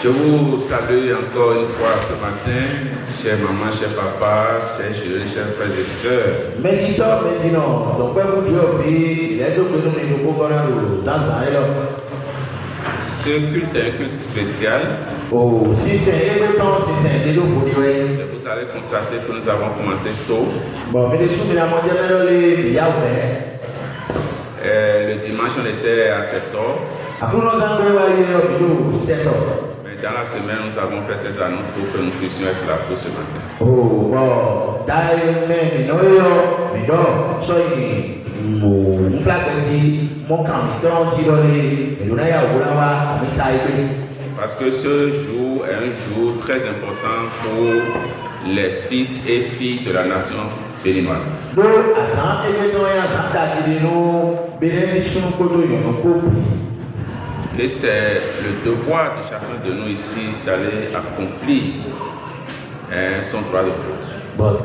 Je vous salue encore une fois ce matin, chers maman, chers papa, chers jeunes, chers frères et sœurs. Ce culte est un culte spécial. Vous allez constater que nous avons commencé tôt. Le dimanche, on était à 7h. Mais dans la semaine, nous avons fait cette annonce pour que nous puissions être là tôt ce matin. Parce que ce jour est un jour très important pour les fils et filles de la nation béninoise. Et c'est le devoir de chacun de nous ici d'aller accomplir son droit de vote.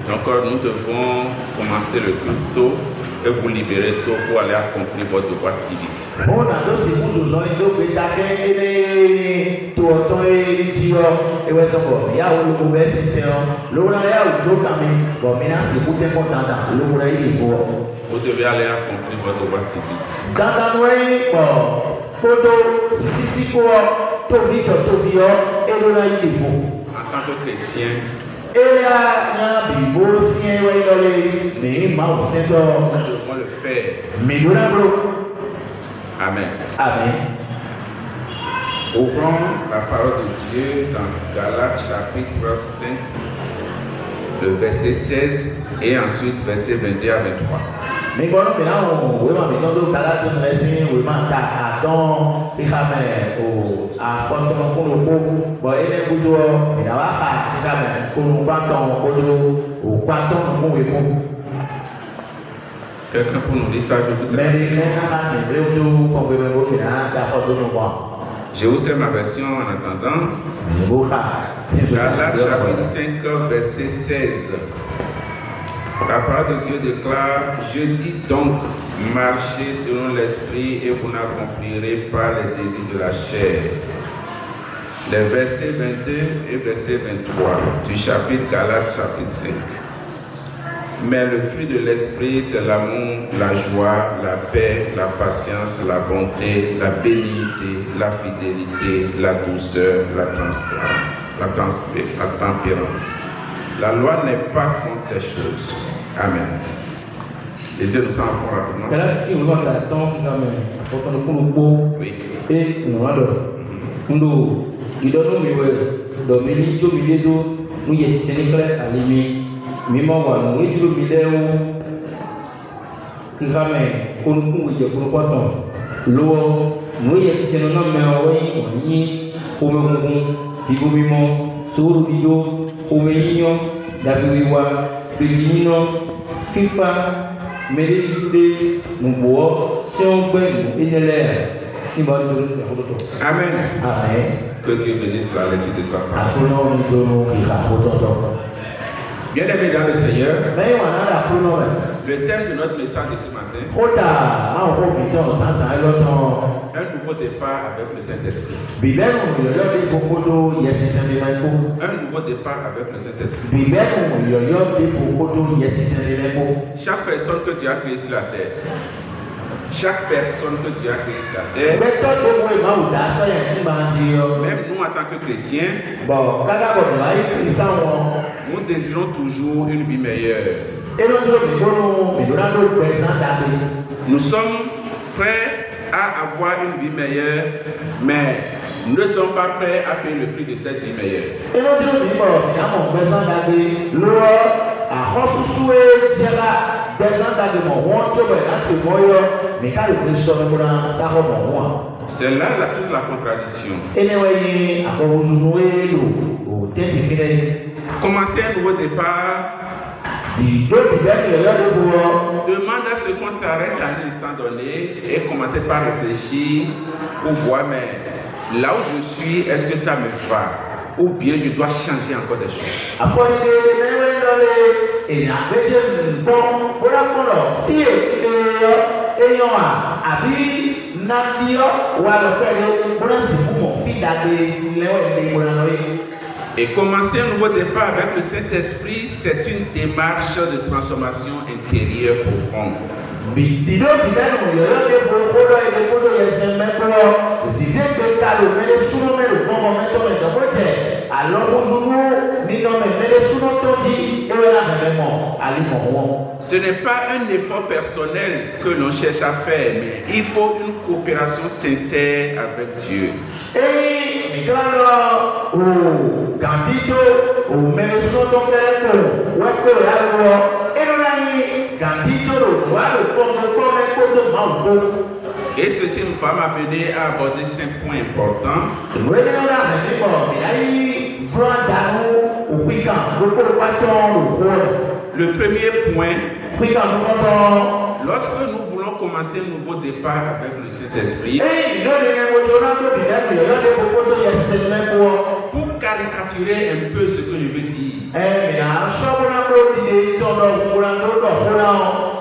Donc nous devons commencer le culte tôt et vous libérer tôt pour aller accomplir votre devoir civique. Vous devez aller accomplir votre devoir civique. En tant que chrétien, nous devons le faire. Amen. Amen. Ouvrons la parole de Dieu dans Galates chapitre 5, le verset 16 et ensuite verset 22 à 23. Quelqu'un pour nous lire ça, je vous sais ma version en attendant. Galates chapitre 5, verset 16. La parole de Dieu déclare: je dis donc, marchez selon l'esprit et vous n'accomplirez pas les désirs de la chair. Les versets 22 et verset 23 du chapitre Galates chapitre 5. Mais le fruit de l'esprit, c'est l'amour, la joie, la paix, la patience, la bonté, la bénignité, la fidélité, la douceur, la tempérance. La loi n'est pas contre ces choses. Amen. Les yeux nous sont rapidement. Oui. Mimo wa ngejulu bideu kigame konku je propaton lo ngoye siseno na mewa yi kome kungu figo mimo suru bido kome yinyo dabiwa bejinino fifa meretude mubo siongbe enele ni ba do hoto. Amen. Amen. Que Dieu bénisse la lecture de sa parole. Akono ni do ki ha hoto. Bien-aimés dans le Seigneur, le thème de notre message de ce matin, un nouveau départ avec le Saint-Esprit. Un nouveau départ avec le Saint-Esprit. Chaque personne que tu as créée sur la terre, chaque personne que tu as créée sur la terre, même nous en tant que chrétiens, nous désirons toujours une vie meilleure. Nous sommes prêts à avoir une vie meilleure, mais nous ne sommes pas prêts à payer le prix de cette vie meilleure. C'est là toute la contradiction. Commencer un nouveau départ demande à ce qu'on s'arrête à un instant donné et commencer par réfléchir pour voir, mais là où je suis, est-ce que ça me va? ou bien je dois changer encore des choses. Et commencer un nouveau départ avec le Saint-Esprit, c'est une démarche de transformation intérieure profonde. Ce n'est pas un effort personnel que l'on cherche à faire, mais il faut une coopération sincère avec Dieu. Et ceci nous va m'amener à aborder 5 points importants. Le premier point, lorsque nous voulons commencer un nouveau départ avec le Saint-Esprit, pour caricaturer un peu ce que je veux dire,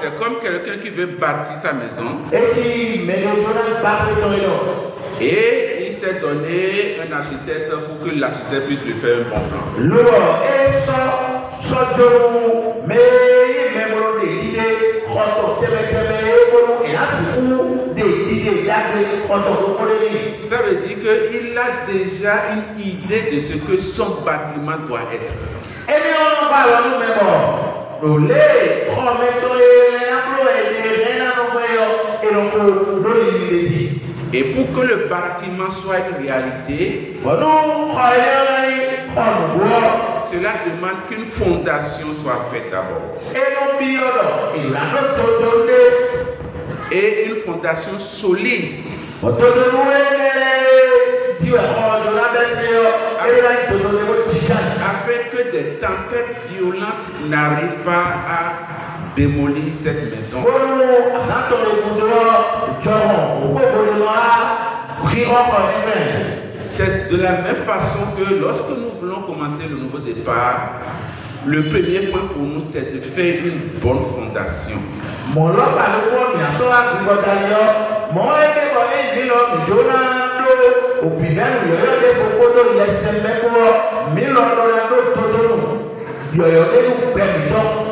c'est comme quelqu'un qui veut bâtir sa maison et il s'est donné un architecte pour que l'architecte puisse lui faire un bon plan. Ça veut dire qu'il a déjà une idée de ce que son bâtiment doit être. Et pour que le bâtiment soit une réalité, cela demande qu'une fondation soit faite d'abord. Et une fondation solide. Afin que des tempêtes violentes n'arrivent pas à démolir cette maison. C'est de la même façon que lorsque nous voulons commencer le nouveau départ, le premier point pour nous, c'est de faire une bonne fondation.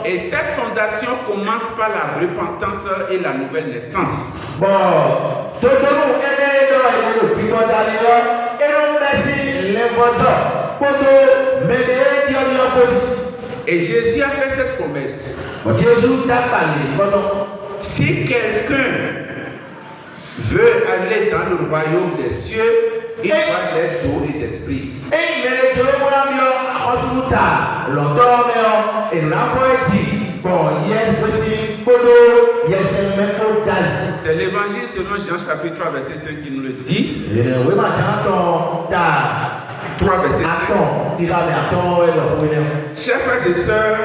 Et cette fondation commence par la repentance et la nouvelle naissance. Et Jésus a fait cette promesse. Si quelqu'un veut aller dans le royaume des cieux, il doit être d'eau et d'esprit. C'est l'évangile selon Jean chapitre 3 verset 5 qui nous le dit. 3 verset 5. Chers frères et sœurs,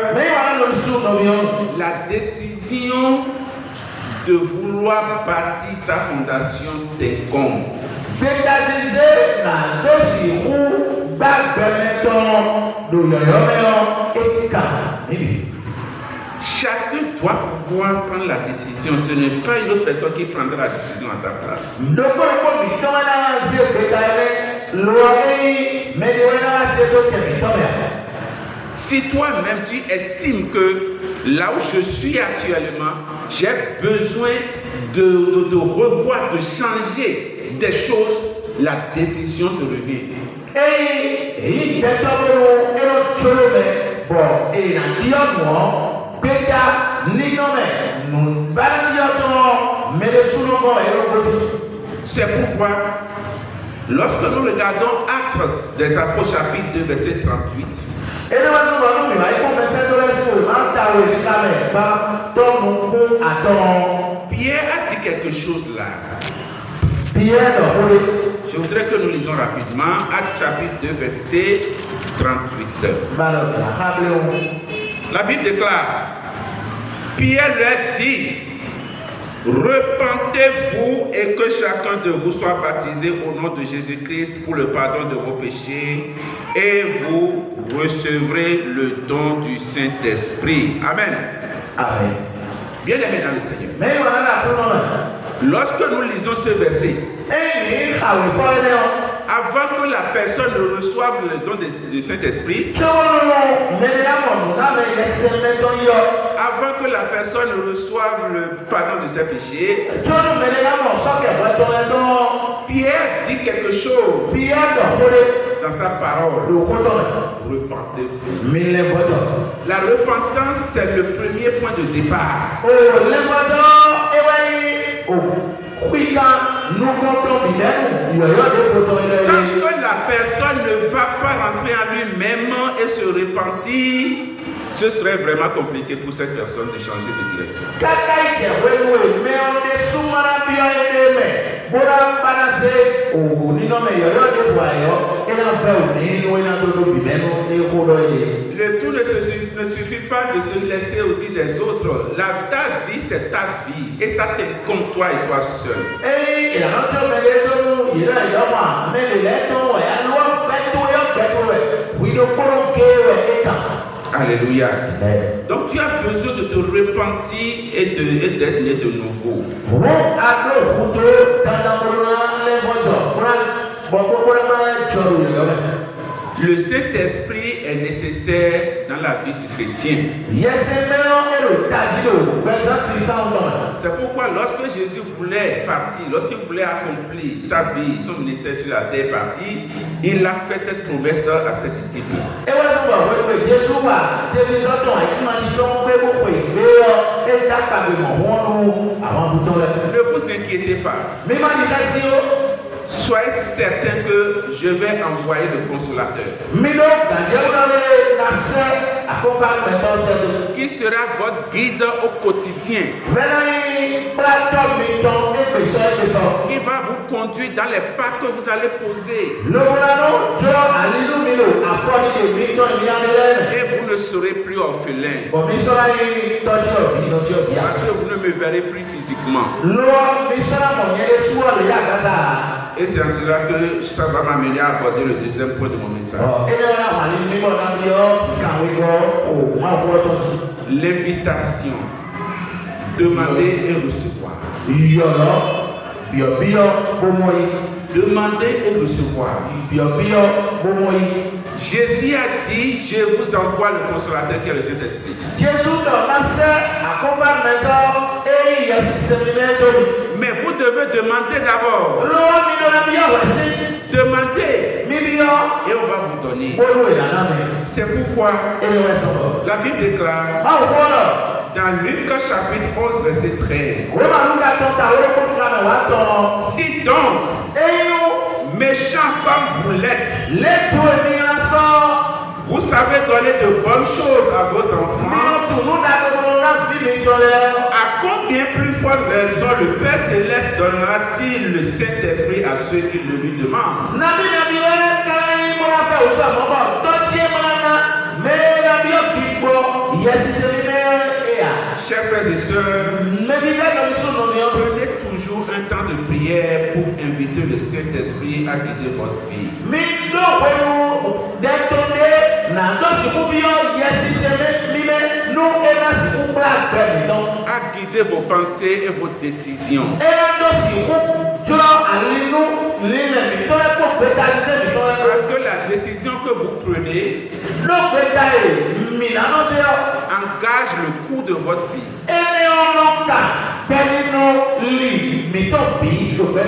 la décision de vouloir bâtir sa fondation t'incombe. Chacun doit pouvoir prendre la décision. Ce n'est pas une autre personne qui prendra la décision à ta place. Si toi-même tu estimes que là où je suis actuellement, j'ai besoin de revoir, de changer des choses, la décision te revient. C'est pourquoi, lorsque nous regardons Actes des Apôtres chapitre 2 verset 38, Pierre a dit quelque chose là. Je voudrais que nous lisons rapidement Actes chapitre 2 verset 38. La Bible déclare, Pierre leur dit, Repentez-vous et que chacun de vous soit baptisé au nom de Jésus-Christ pour le pardon de vos péchés et vous recevrez le don du Saint-Esprit. Amen. Amen. Bien-aimés dans le Seigneur, Mais voilà la première. lorsque nous lisons ce verset, avant que la personne ne reçoive le don du Saint-Esprit, avant que la personne ne reçoive le pardon de ses péchés, Pierre dit quelque chose dans sa parole. Repentez-vous. La repentance, c'est le premier point de départ. Tant que la personne ne va pas rentrer en lui-même et se repentir, ce serait vraiment compliqué pour cette personne de changer de direction. Le tout ne suffit pas de se laisser au dit des autres. Ta vie, c'est ta vie. Et ça t'incombe toi et toi seul. Alléluia. Donc tu as besoin de te repentir et d'être né de nouveau. Le Saint-Esprit est nécessaire dans la vie du chrétien. C'est pourquoi lorsque Jésus voulait partir, lorsqu'il voulait accomplir sa vie, son ministère sur la terre partir, il a fait cette promesse à ses disciples. Ne vous inquiétez pas. Soyez certain que je vais envoyer le consolateur qui sera votre guide au quotidien, qui va vous conduire dans les pas que vous allez poser, et vous ne serez plus orphelin parce que vous ne me verrez plus physiquement. Et c'est en cela que ça va m'amener à aborder le deuxième point de mon message. L'invitation. Demander et recevoir. Demander et recevoir. Jésus a dit, je vous envoie le consolateur qui est le Saint-Esprit. Mais vous devez demander d'abord. Demandez. Et on va vous donner. C'est pourquoi la Bible déclare dans Luc chapitre 11 verset 13. Si donc, méchants comme vous l'êtes, vous savez donner de bonnes choses à vos enfants, à combien plus forte raison le Père Céleste donnera-t-il le Saint-Esprit à ceux qui le lui demandent? Chers frères et sœurs, prenez toujours un temps de prière pour inviter le Saint-Esprit à guider votre vie. À guider vos pensées et vos décisions. Parce que la décision que vous prenez engage le cours de votre vie.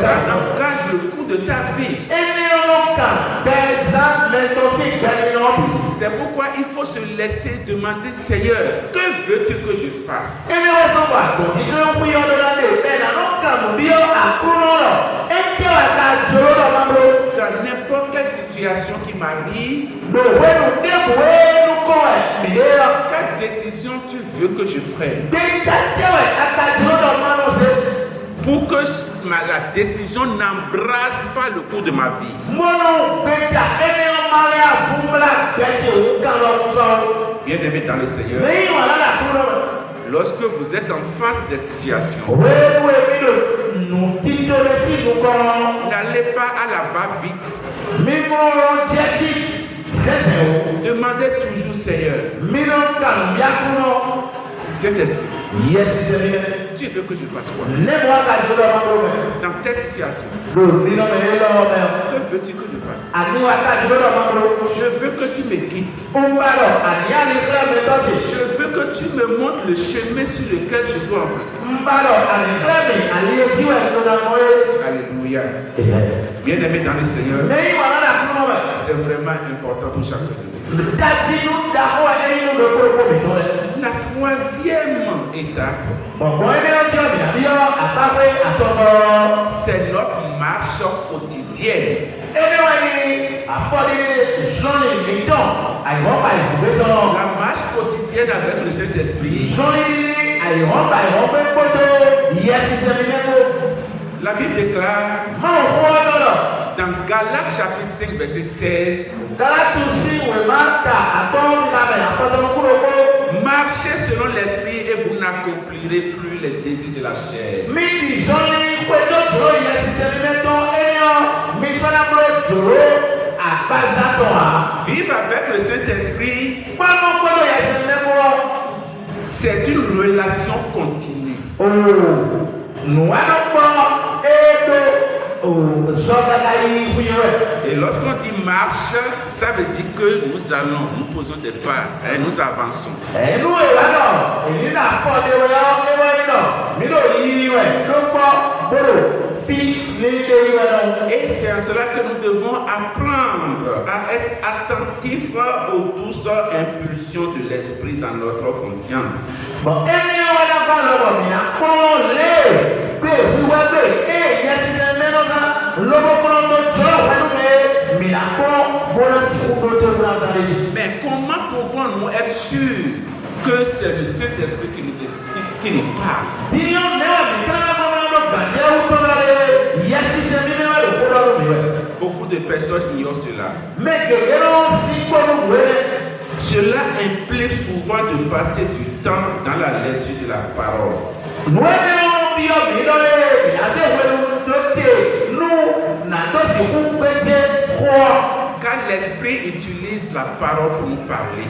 Ça engage le cours de ta vie. C'est pourquoi il faut se laisser demander, Seigneur, que veux-tu que je fasse? Dans n'importe quelle situation qui m'arrive, quelle décision tu veux que je prenne? Pour que la décision n'embrasse pas le cours de ma vie. Bien-aimé dans le Seigneur, lorsque vous êtes en face des situations, n'allez pas à la va-vite. Demandez toujours, Seigneur, Saint-Esprit, tu veux que je fasse quoi dans telle situation? Que veux-tu que je fasse? Je veux que tu me guides. Je veux que tu me montres le chemin sur lequel je dois emprunter. Alléluia. Bien-aimé dans le Seigneur, c'est vraiment important pour chacun de nous. La troisième étape, c'est notre marche quotidienne. La marche quotidienne avec le Saint-Esprit. La Bible déclare dans Galates chapitre 5 verset 16, marchez selon l'esprit et vous n'accomplirez plus les désirs de la chair. Vivre avec le Saint-Esprit, c'est une relation continue. Et lorsqu'on dit marche, ça veut dire que nous allons, nous posons des pas et nous avançons. Et c'est en cela que nous devons apprendre à être attentifs aux douces impulsions de l'esprit dans notre conscience. Mais comment pouvons-nous être sûrs que c'est le Saint-Esprit qui nous parle? Beaucoup de personnes ignorent cela. Cela implique souvent de passer du temps dans la lecture de la parole. Car l'Esprit utilise la parole pour nous parler.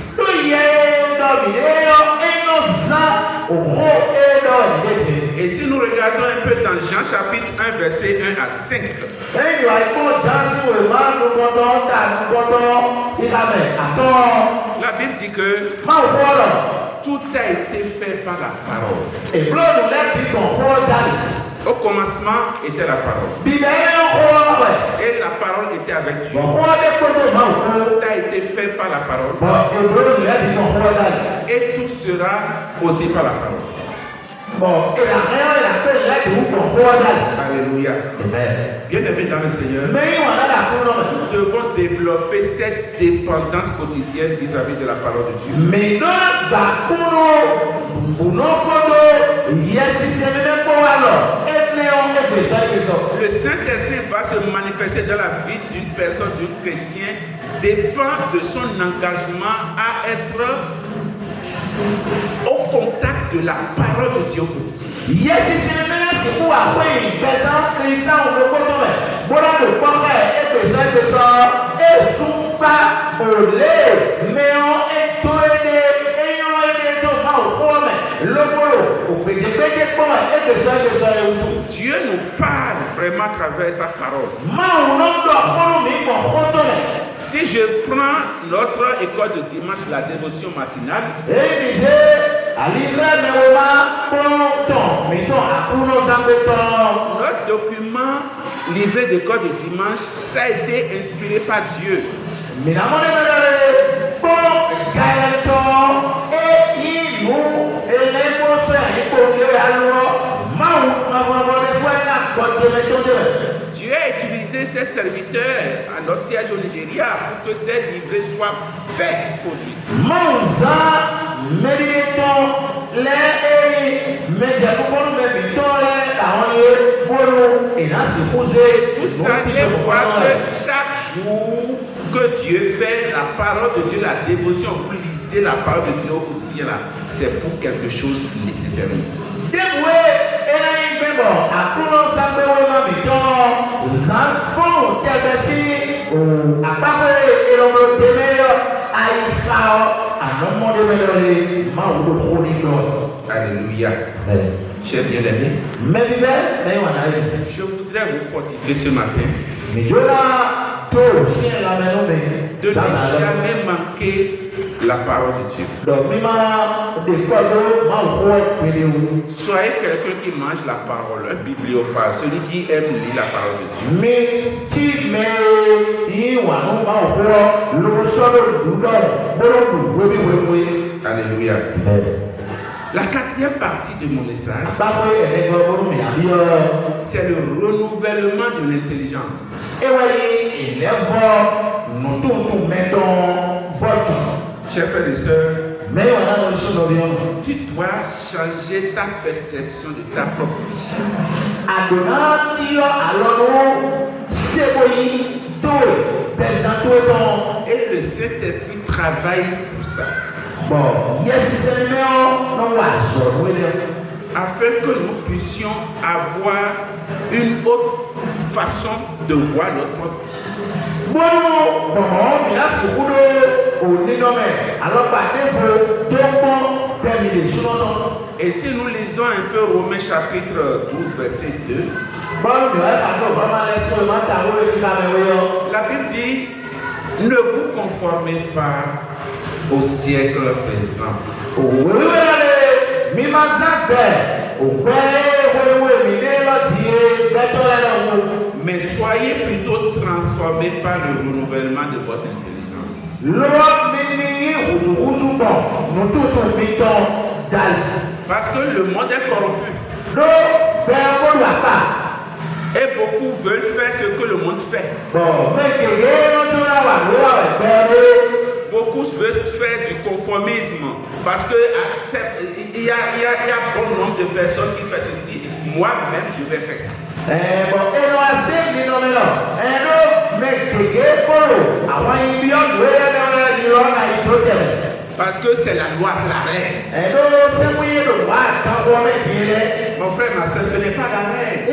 Et si nous regardons un peu dans Jean chapitre 1 verset 1 à 5, la Bible dit que tout a été fait par la parole. Au commencement était la parole. Et la parole était avec Dieu. Tout a été fait par la parole. Et tout sera aussi par la parole. Alléluia. Bien-aimé dans le Seigneur, nous devons développer cette dépendance quotidienne vis-à-vis de la parole de Dieu. Le Saint-Esprit va se manifester dans la vie d'une personne, d'un chrétien, dépend de son engagement à être au contact de la parole de Dieu au quotidien. Dieu nous parle vraiment à travers sa parole. Si je prends notre école de dimanche, la dévotion matinale, notre document livré d'école de dimanche, ça a été inspiré par Dieu. Dieu a utilisé ses serviteurs à notre siège au Nigeria pour que ces livrets soient faits pour lui. Vous savez voir que chaque jour que Dieu fait la parole de Dieu, la dévotion, vous lisez la parole de Dieu au quotidien. vient là, c'est pour quelque chose nécessairement. Déboué, et là, il fait bon. À tout le monde, ça peut être ma viton. Zanfon, t'es ou à part et l'on me témère, à y faire, à non monde de ma ou chronique. Alléluia. Chers bien-aimés, Mais vivez, mais on a eu. je voudrais vous fortifier ce matin Mais je l'ai tout, si elle a mené, de ne jamais manquer la parole de Dieu. donc, même des cadeaux, ma Soyez quelqu'un qui mange la parole, un bibliophile, celui qui aime lire la parole de Dieu. mais si mais il va nous voir le sol du don, Alléluia. La quatrième partie de mon message, c'est le renouvellement de l'intelligence. Chers frères et sœurs, tu dois changer ta perception de ta propre vie. Et le Saint-Esprit travaille pour ça. Afin que nous puissions avoir une autre façon de voir notre propre vie. Et si nous lisons un peu Romains chapitre 12, verset 2, la Bible dit, ne vous conformez pas au siècle présent. Mais soyez plutôt transformés par le renouvellement de votre intelligence. Parce que le monde est corrompu. Et beaucoup veulent faire ce que le monde fait. Beaucoup veulent faire du conformisme. Parce qu'il y a bon nombre de personnes qui font ceci. Moi-même, je vais faire ça. Parce que c'est la loi, c'est la règle. Mon frère, ma soeur, ce n'est pas la règle.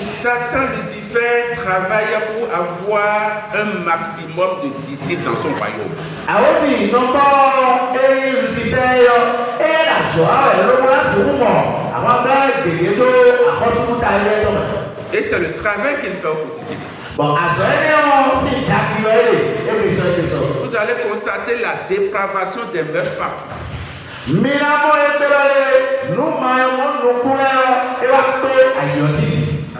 Satan, Lucifer, travaille pour avoir un maximum de disciples dans son royaume. Et c'est le travail qu'il fait au quotidien. Vous allez constater la dépravation des mœurs partout.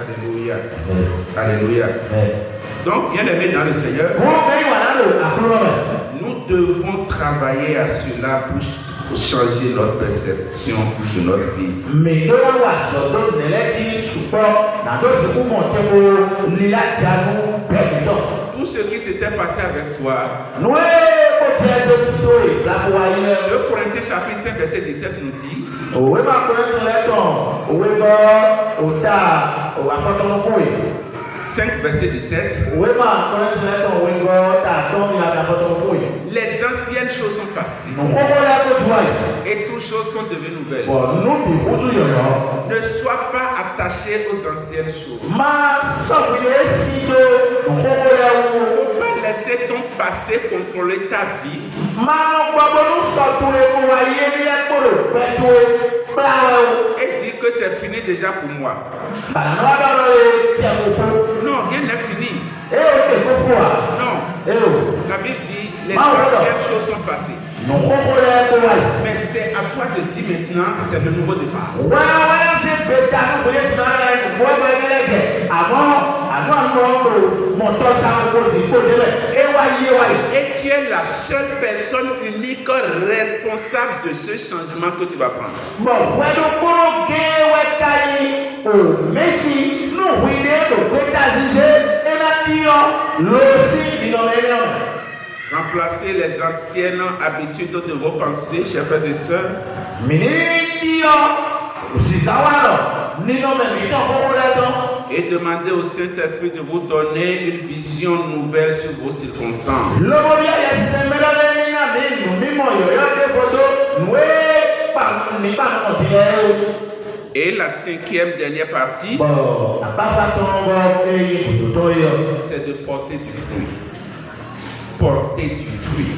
Alléluia. Alléluia. Donc, bien aimé dans le Seigneur, nous devons travailler à cela pour changer notre perception de notre vie. Tout ce qui s'était passé avec toi, 2 Corinthiens chapitre 5 verset 17 nous dit, 5 verset 17, les anciennes choses sont passées et toutes choses sont devenues nouvelles. Ne sois pas attaché aux anciennes choses. Ne faut pas laisser ton passé contrôler ta vie. Et dire que c'est fini déjà pour moi. Non, rien n'est fini. Non. La Bible dit les anciennes choses sont passées. Mais c'est à toi de dire maintenant, c'est le nouveau départ. Et tu es la seule personne unique responsable de ce changement que tu vas prendre. Remplacez les anciennes habitudes de vos pensées, chers frères et sœurs. et demandez au Saint-Esprit de vous donner une vision nouvelle sur vos circonstances. Et la cinquième dernière partie, c'est de porter du fruit. Porter du fruit.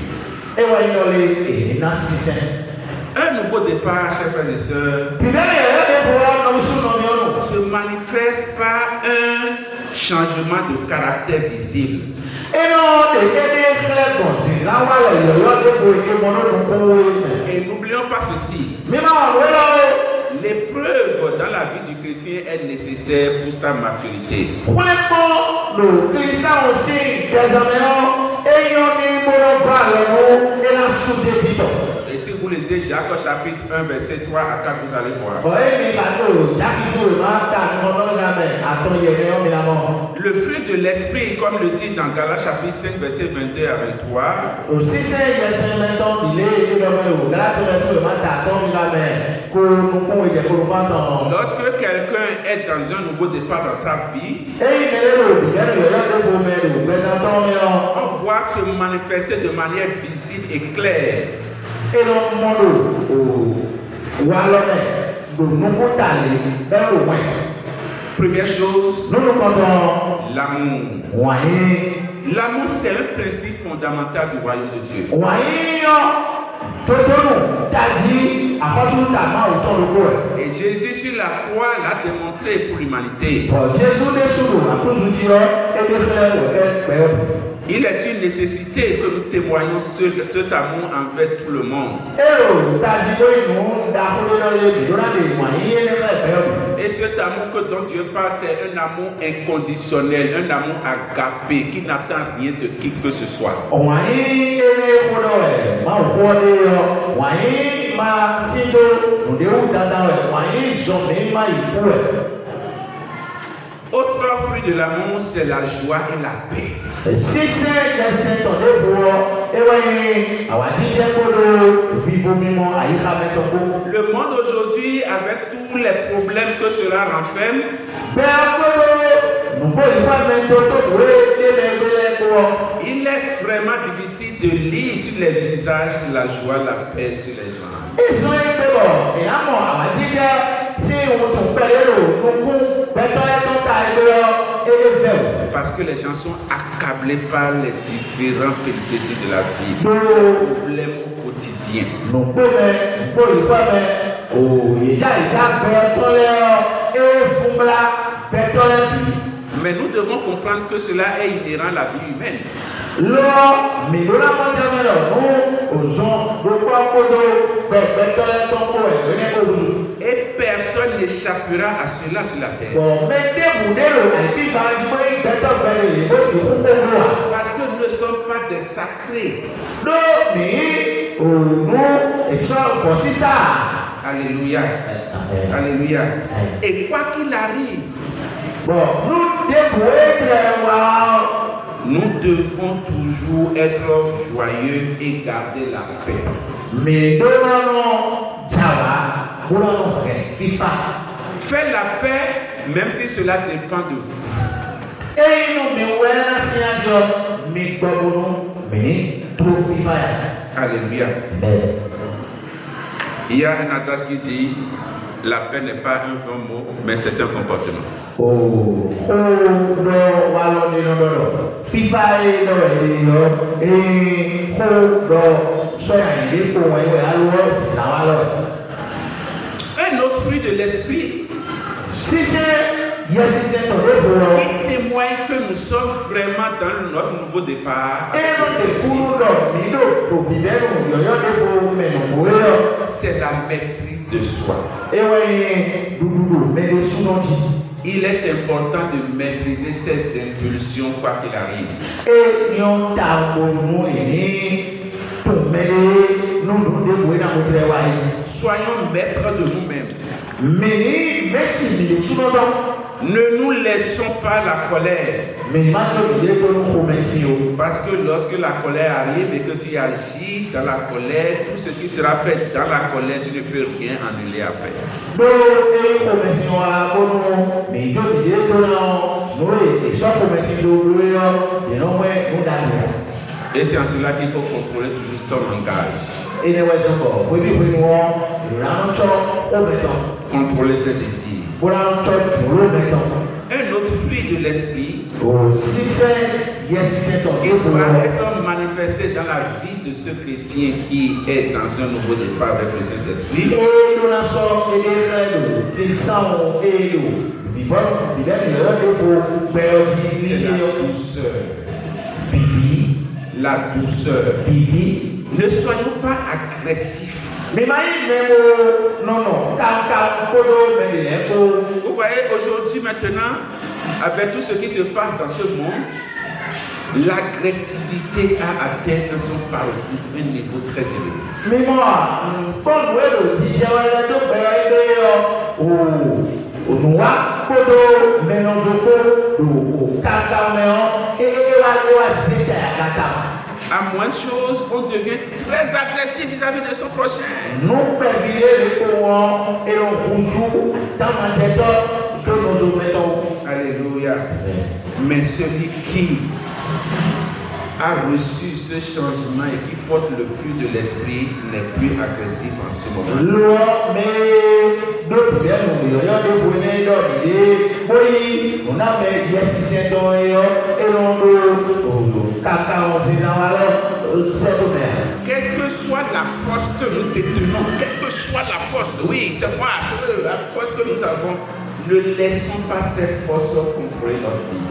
Un nouveau départ, chers frères et sœurs, se manifeste par un changement de caractère visible. Et n'oublions pas ceci. L'épreuve dans la vie du chrétien est nécessaire pour sa maturité. Et si vous lisez Jacques chapitre 1, verset 3 à 4, vous allez voir. Le fruit de l'esprit, comme le dit dans Galates chapitre 5, verset 22 à 23. Lorsque quelqu'un est dans un nouveau départ dans sa vie, on voit se manifester de manière visible et claire. Première chose, l'amour. L'amour, c'est un principe fondamental du royaume de Dieu. Et Jésus sur la croix l'a démontré pour l'humanité. Il est une nécessité que nous témoignons cet amour envers tout le monde. Et cet amour que dont Dieu parle, c'est un amour inconditionnel, un amour agapé qui n'attend rien de qui que ce soit. Autre fruit de l'amour, c'est la joie et la paix. Le monde aujourd'hui, avec tous les problèmes que cela renferme, il est vraiment difficile de lire sur les visages la joie, la paix sur les gens. Parce que les gens sont accablés par les différents péripéties de la vie, les problèmes au quotidien. Mais nous devons comprendre que cela est inhérent à la vie humaine. Et personne n'échappera à cela sur la terre. Parce que nous ne sommes pas des sacrés. Alléluia. Alléluia. Et quoi qu'il arrive, nous devons toujours être joyeux et garder la paix. Faites la paix, même si cela dépend de vous. Alléluia. Il y a un adage qui dit: la paix n'est pas un bon mot, mais c'est un comportement. Un autre fruit de l'esprit qui témoigne que nous sommes vraiment dans notre nouveau départ, c'est la maîtrise de soi. Il est important de maîtriser ses impulsions quoi qu'il arrive. Soyons maîtres de nous-mêmes. Ne nous laissons pas la colère. Parce que lorsque la colère arrive et que tu agis dans la colère, tout ce qui sera fait dans la colère, tu ne peux rien annuler après. Et c'est en cela qu'il faut contrôler toujours son langage. Contrôler ses désirs. Un autre fruit de l'esprit il va être manifesté dans la vie de ce chrétien qui est dans un nouveau départ avec le Saint-Esprit. La douceur. Ne soyons pas agressifs. Vous voyez, aujourd'hui, maintenant, avec tout ce qui se passe dans ce monde, l'agressivité a atteint son paroxysme un niveau très élevé. À moins de choses, on devient très agressif vis-à-vis de son prochain. Alléluia. Mais celui qui a reçu ce changement et qui porte le fruit de l'esprit n'est plus agressif en ce moment. Quelle que soit la force que nous détenons, quelle que soit la force, oui, c'est moi, la force que nous avons, ne laissons pas cette force contrôler notre vie.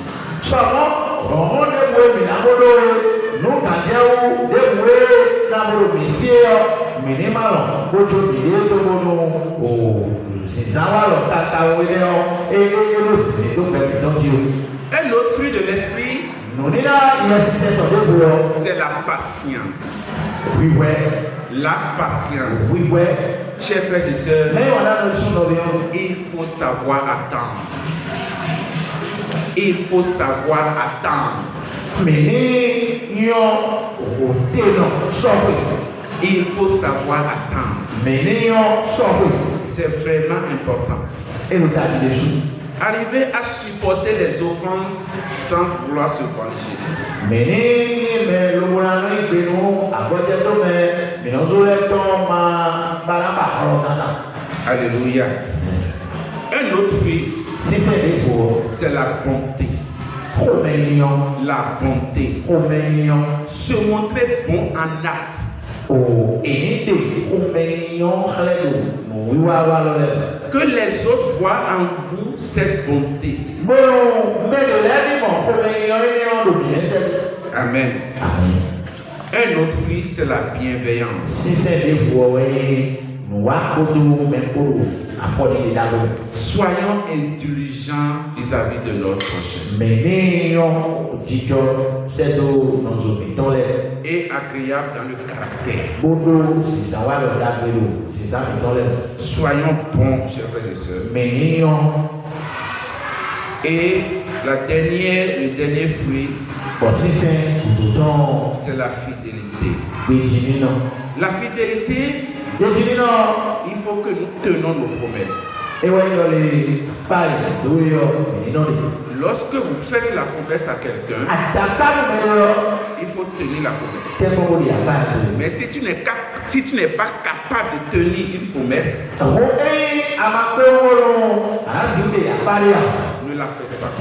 Un autre fruit de l'esprit, c'est la patience. La patience. Chers frères et sœurs, il faut savoir attendre. Il faut savoir attendre. Il faut savoir attendre. C'est vraiment important. Arriver à supporter les offenses sans vouloir se venger. Alléluia. Un autre fruit, c'est la bonté. La bonté. Se montrer bon en acte. Que les autres voient en vous cette bonté. Amen. Un autre fruit, c'est la bienveillance. Soyons indulgents vis-à-vis de notre prochain. Et agréables dans le caractère. Soyons bons, chers frères et sœurs. Et le dernier fruit, c'est la fidélité. La fidélité, il faut que nous tenons nos promesses. Lorsque vous faites la promesse à quelqu'un, il faut tenir la promesse. Mais si tu n'es pas capable de tenir une promesse, ne la faites pas.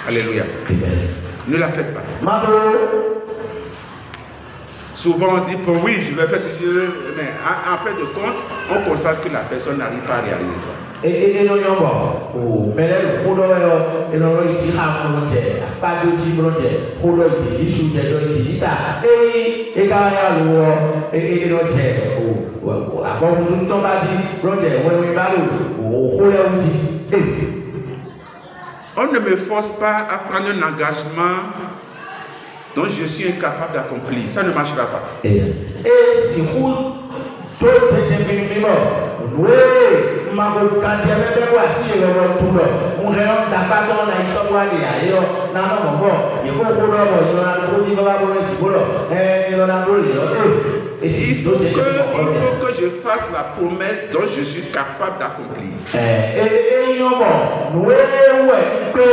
Alléluia. Ne la faites pas. Souvent on dit, oui, je vais faire ce que je veux, mais en fin de compte, on constate que la personne n'arrive pas à réaliser ça. On ne me force pas à prendre un engagement dont je suis incapable d'accomplir. Ça ne marchera pas. Mako kantia bebe kwa si le tulo. On réon d'abaton na isokwa de ayo na no mongo. Yeko ko lo bo yo na ko ti ba bo le ti bolo. Yo na do le yo. Et si Il faut que je fasse la promesse dont je suis capable d'accomplir. Et yo bo no we pe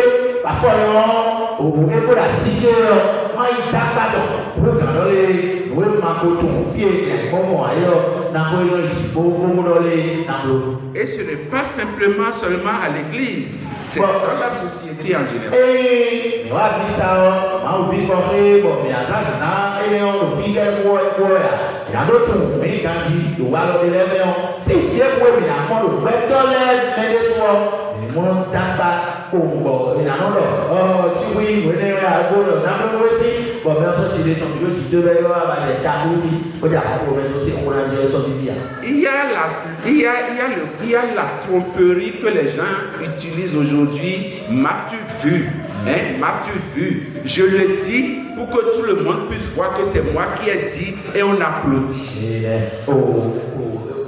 pa fo yo o e ko la si je ma itabato. Ko kan lo le we mako to fi e mo ayo na ko yo ti bo lo le na lo. Et ce n'est pas simplement seulement à l'église, c'est dans la société en général. Mais wa bisa o ma o vi ko fe bo mi azaza e o fi ke wo ya. Il y a d'autres mais quand il doit le lever c'est bien pour mi na mo lo beto le me de so ni mo tamba o bo ina no lo ti wi we ne ya go lo na mo we ti bo me so ti de ton yo ti de be yo ba de ta ku ti o ja ko be no si on a dit so vivia. Il y a la tromperie que les gens utilisent aujourd'hui. M'as-tu vu? Mais m'as-tu vu? Je le dis pour que tout le monde puisse voir que c'est moi qui ai dit et on applaudit.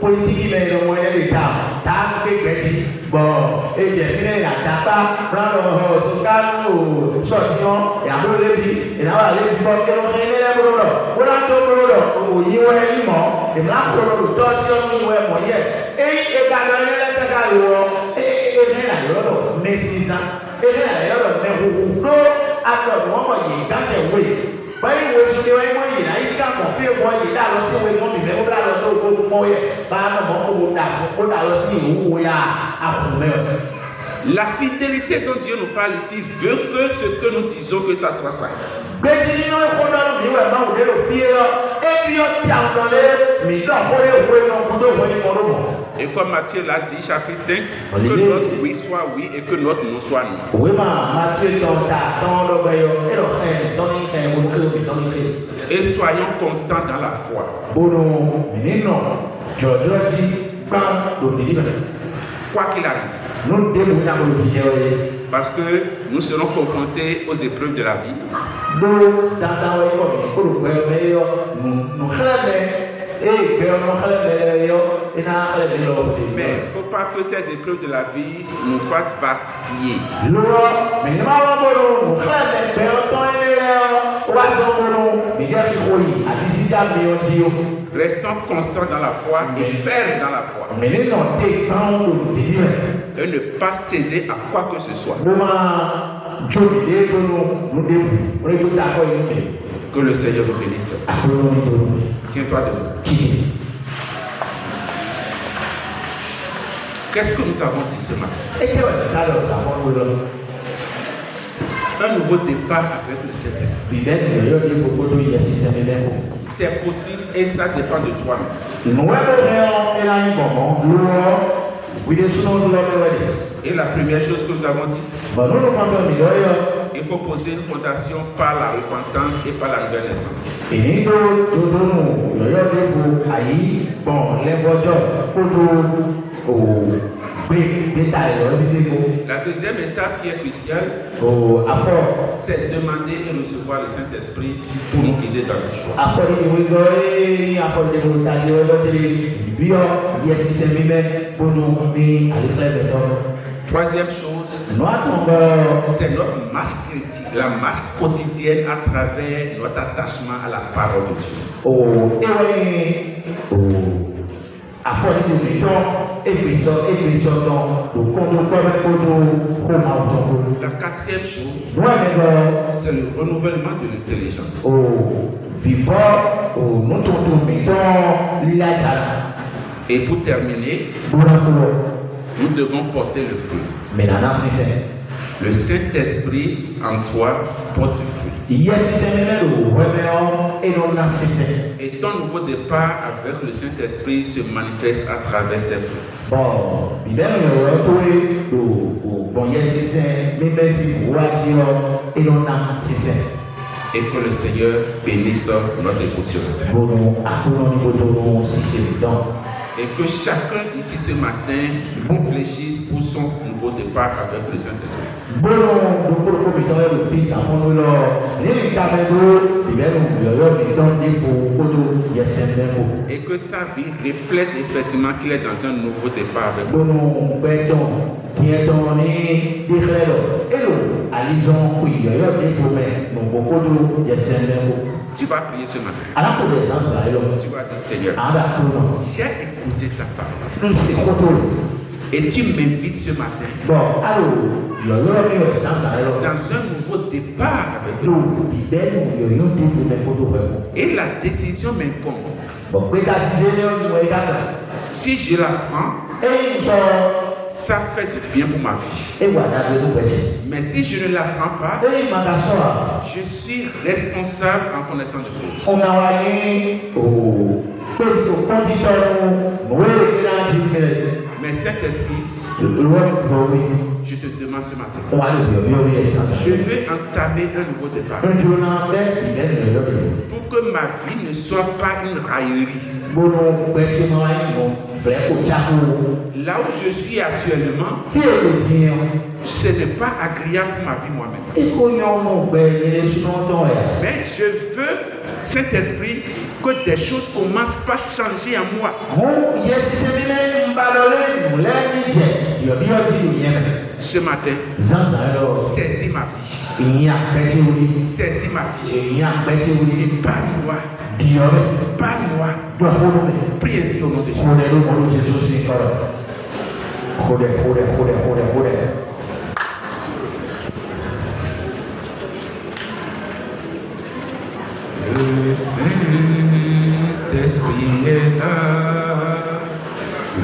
Politique mais le moyen d'état ta que petit bon et j'ai fini la tapa prendre son calme sortir et après le dit et là le dit bon que l'on fait les bolo on a tout bolo o yiwe imo et là pour le torture yiwe moyen et quand le ta calo et là yo mais 6 ans et là yo mais do alors moi il quand oui báyìí wo ti wáyé mọ́ yìí láyé ká kàn fí ẹ̀kọ́ yìí dá lọ sí ìwé mọ́ mi fẹ́ kó dá lọ sí òkú mọ́ yẹ bá a mọ̀ kó dá lọ sí ìwúwo ya àkùnmẹ́. La fidélité dont Dieu nous parle ici veut que ce que nous disons que ça soit ça. Gbèjì nínú ìkọ́dọ̀nù mi wẹ̀ máa wò lé lò fi é lọ ebi ọtí àwọn ọ̀dọ́lẹ̀ mi náà kó lé òwe náà kó tó òwe ní mọ́ lómọ́. Et comme Matthieu l'a dit, chapitre 5, que notre oui soit oui et que notre non soit non. Oui, Matthieu Et soyons constants dans la foi. Quoi qu'il arrive. Parce que nous serons confrontés aux épreuves de la vie. Mais il ne faut pas que ces épreuves de la vie nous fassent vaciller. Restons constants dans la foi et fermes dans la foi. Et ne pas céder à quoi que ce soit. Que le Seigneur vous bénisse. Tiens-toi debout. Qu'est-ce que nous avons dit ce matin? Un nouveau départ avec le Saint-Esprit. C'est possible et ça dépend de toi. Et la première chose que nous avons dit, il faut poser une fondation par la repentance et par la nouvelle naissance. La deuxième étape qui est cruciale, c'est demander et recevoir le Saint-Esprit pour nous guider dans le choix. Troisième chose, c'est notre marche critique, la marche quotidienne à travers notre attachement à la parole de Dieu. La quatrième chose, c'est le renouvellement de l'intelligence. Et pour terminer, nous devons porter le fruit. Le Saint-Esprit en toi porte fruit. Et ton nouveau départ avec le Saint-Esprit se manifeste à travers ses fruits. Et que le Seigneur bénisse notre écoute sur et que chacun ici ce matin réfléchisse pour son nouveau départ avec le Saint-Esprit. et que sa vie reflète effectivement qu'il est dans un nouveau départ avec nous. Tu vas prier ce matin. Tu vas dire Seigneur, j'ai écouté ta parole. Et tu m'invites ce matin dans un nouveau départ avec nous. Et la décision m'incombe. Si je la prends, ça fait du bien pour ma vie. Mais si je ne la prends pas, je suis responsable en connaissance de cause. Mais cet esprit, je te demande ce matin, je vais entamer un nouveau départ pour que ma vie ne soit pas une raillerie. Là où je suis actuellement, ce n'est pas agréable pour ma vie moi-même. Mais je veux, cet esprit, que des choses commencent par changer en moi. Ce matin, saisis ma vie. Saisis ma vie. Parle-moi. Parle-moi. Prie ainsi au nom de Jésus. Le Saint-Esprit est là.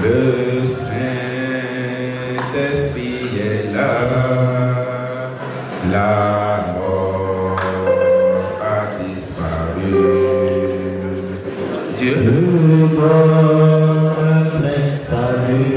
Le Saint-Esprit est là. La mort a disparu. Dieu donne salut.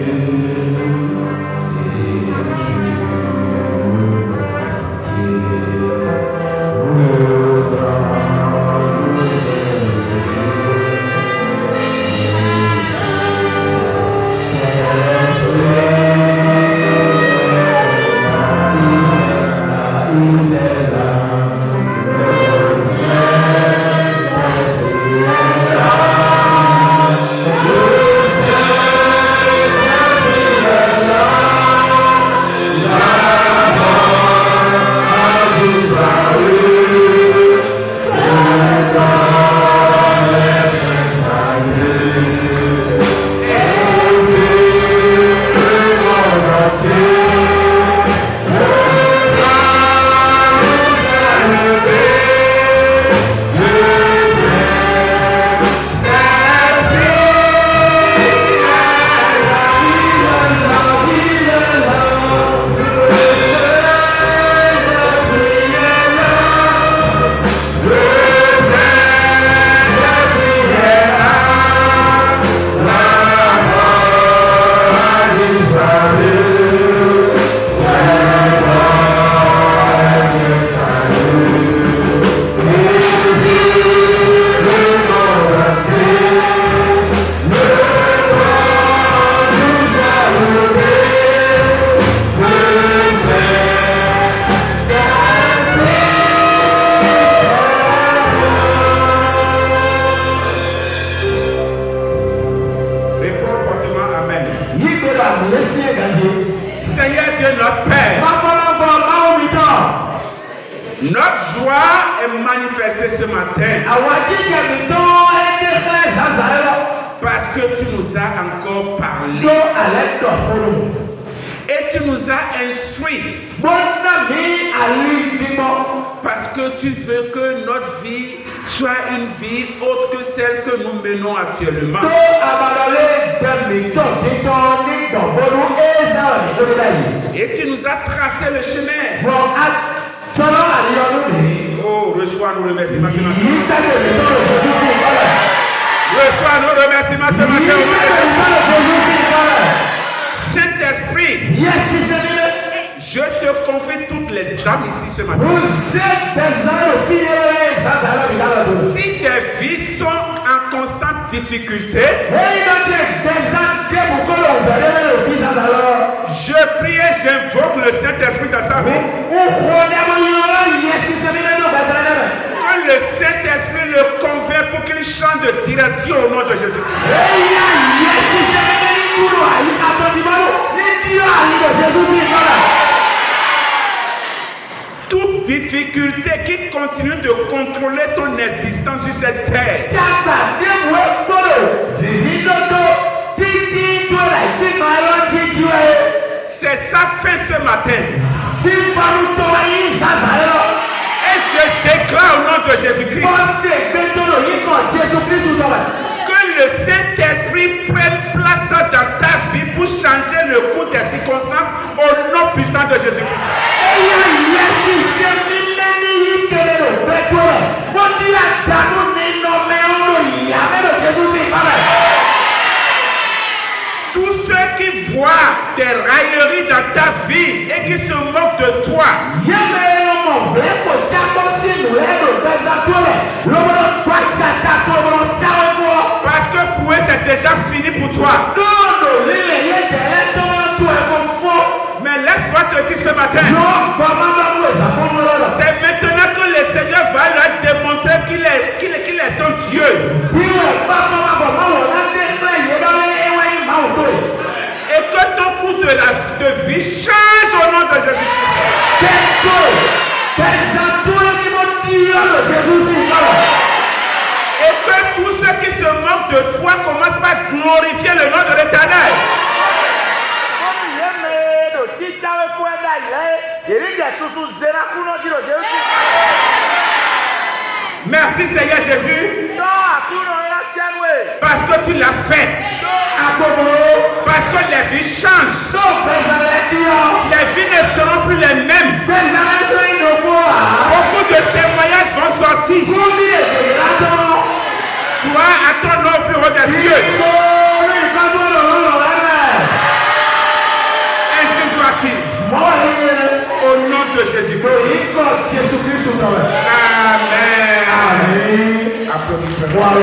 Seigneur Dieu, notre Père, notre joie est manifestée ce matin parce que tu nous as encore parlé et tu nous as instruits parce que tu veux que notre vie soit une vie autre que celle que nous menons actuellement. Et tu nous as tracé le chemin. Oh, reçois nos remerciements ce matin. Reçois nos remerciements ce matin. Saint-Esprit, je te confie toutes les âmes ici ce matin. Si tes vies sont en constante difficulté, je prie et j'invoque le Saint-Esprit dans sa vie. Que le Saint-Esprit toute difficulté qui continue de contrôler ton existence sur cette terre. C'est sa fin ce matin. Et je déclare au nom de Jésus-Christ que le Saint-Esprit prenne place dans ta vie pour changer le cours des circonstances au nom puissant de Jésus-Christ. Tous ceux qui voient des railleries dans ta vie et qui se moquent de toi, parce que pour eux c'est déjà fini pour toi. Mais laisse-moi te dire ce matin, c'est maintenant que le Seigneur va leur démontrer qu'il est ton Dieu. Et que ton cours de vie change au nom de Jésus-Christ. Et que tous ceux qui se moquent de toi commencent par glorifier le nom de l'Éternel. Merci Seigneur Jésus. Parce que tu l'as fait. Parce que les vies changent. Les vies ne seront plus les mêmes. Beaucoup de témoignages vont sortir. Toi, à ton nom plus haut des cieux. Ainsi soit-il. Au nom de Jésus-Christ. Amen. Applaudissements.